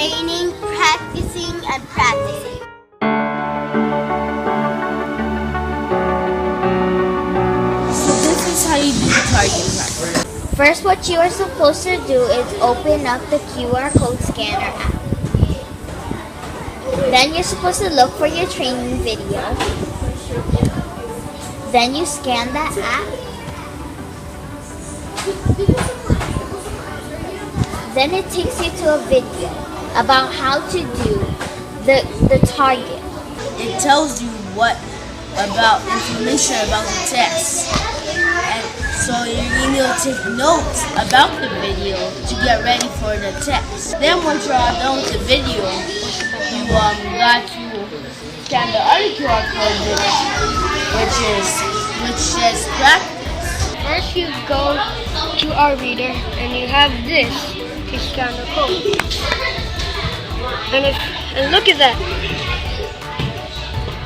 training, practicing, and practicing. So this is how you do the target practice. First, what you are supposed to do is open up the QR code scanner app. Then you're supposed to look for your training video. Then you scan that app. Then it takes you to a video about how to do the target. It tells you what about information about the test. And so you need to take notes about the video to get ready for the test. Then once you're all done with the video, you got to scan the other QR code which says practice. First you go to our reader and you have this to scan the code. And look at that.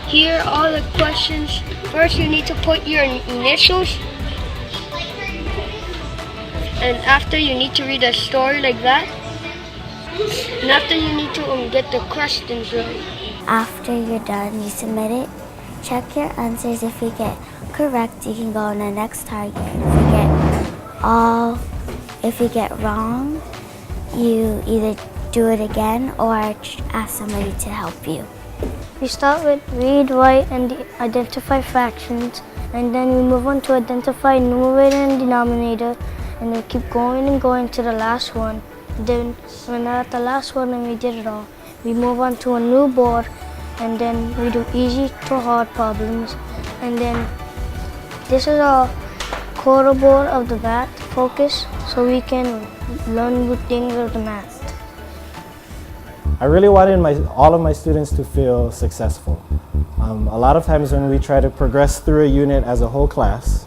Here are all the questions. First you need to put your initials. And after you need to read a story like that. And after you need to get the questions right. After you're done, you submit it. Check your answers. If you get correct, you can go on the next target. If you get wrong, you either do it again or ask somebody to help you. We start with read, write, and identify fractions, and then we move on to identify numerator and denominator, and we keep going and going to the last one. Then when we're at the last one and we did it all, we move on to a new board, and then we do easy to hard problems, and then this is our quarter board of the math focus, so we can learn good things of the math. I really wanted all of my students to feel successful. A lot of times when we try to progress through a unit as a whole class,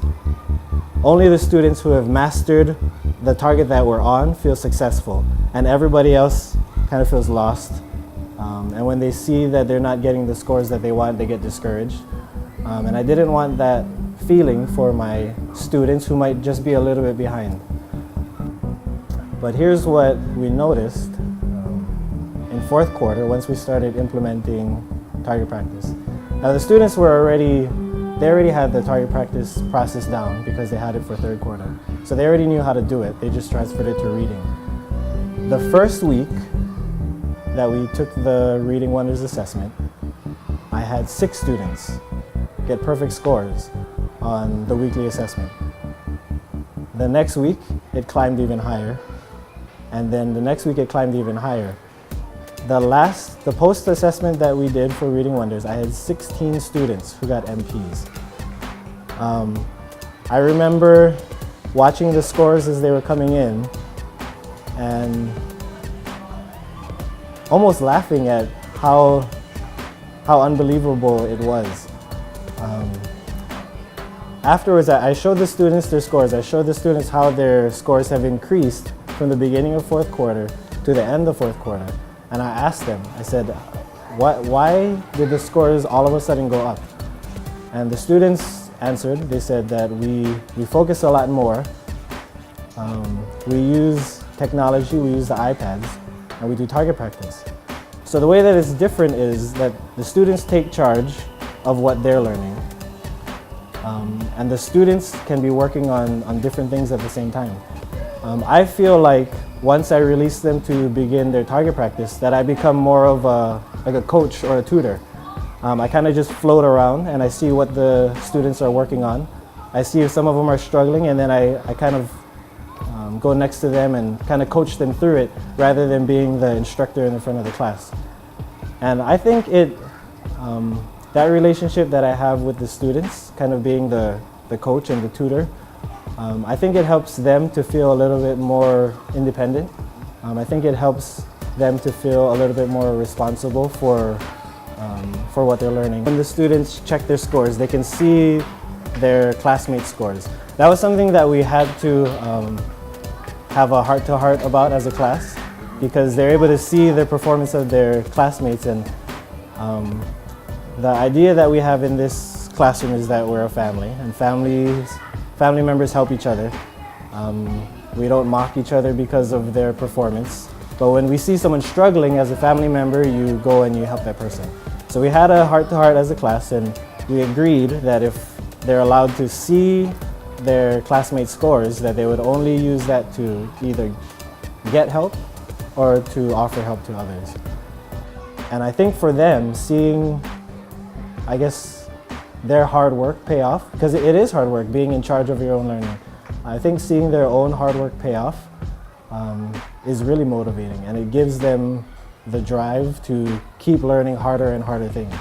only the students who have mastered the target that we're on feel successful, and everybody else kind of feels lost. And when they see that they're not getting the scores that they want, they get discouraged. And I didn't want that feeling for my students who might just be a little bit behind. But here's what we noticed in fourth quarter, once we started implementing target practice. Now the students were already had the target practice process down because they had it for third quarter. So they already knew how to do it, they just transferred it to reading. The first week that we took the Reading Wonders assessment, I had 6 students get perfect scores on the weekly assessment. The next week, it climbed even higher. And then the next week, it climbed even higher. The post-assessment that we did for Reading Wonders, I had 16 students who got MPs. I remember watching the scores as they were coming in and almost laughing at how unbelievable it was. Afterwards, I showed the students their scores. I showed the students how their scores have increased from the beginning of fourth quarter to the end of fourth quarter. And I asked them, I said, why did the scores all of a sudden go up? And the students answered, they said that we focus a lot more. We use technology, we use the iPads, and we do target practice. So the way that it's different is that the students take charge of what they're learning. And the students can be working on different things at the same time. I feel like once I release them to begin their target practice, that I become more of a coach or a tutor. I kind of just float around and I see what the students are working on. I see if some of them are struggling, and then I kind of go next to them and kind of coach them through it rather than being the instructor in the front of the class. And I think that relationship that I have with the students, kind of being the coach and the tutor, I think it helps them to feel a little bit more independent. I think it helps them to feel a little bit more responsible for what they're learning. When the students check their scores, they can see their classmates' scores. That was something that we had to have a heart-to-heart about as a class, because they're able to see the performance of their classmates. And the idea that we have in this classroom is that we're a family, and family members help each other. We don't mock each other because of their performance. But when we see someone struggling as a family member, you go and you help that person. So we had a heart-to-heart as a class, and we agreed that if they're allowed to see their classmates' scores, that they would only use that to either get help or to offer help to others. And I think for them, seeing, I guess, their hard work pay off, because it is hard work being in charge of your own learning. I think seeing their own hard work pay off is really motivating, and it gives them the drive to keep learning harder and harder things.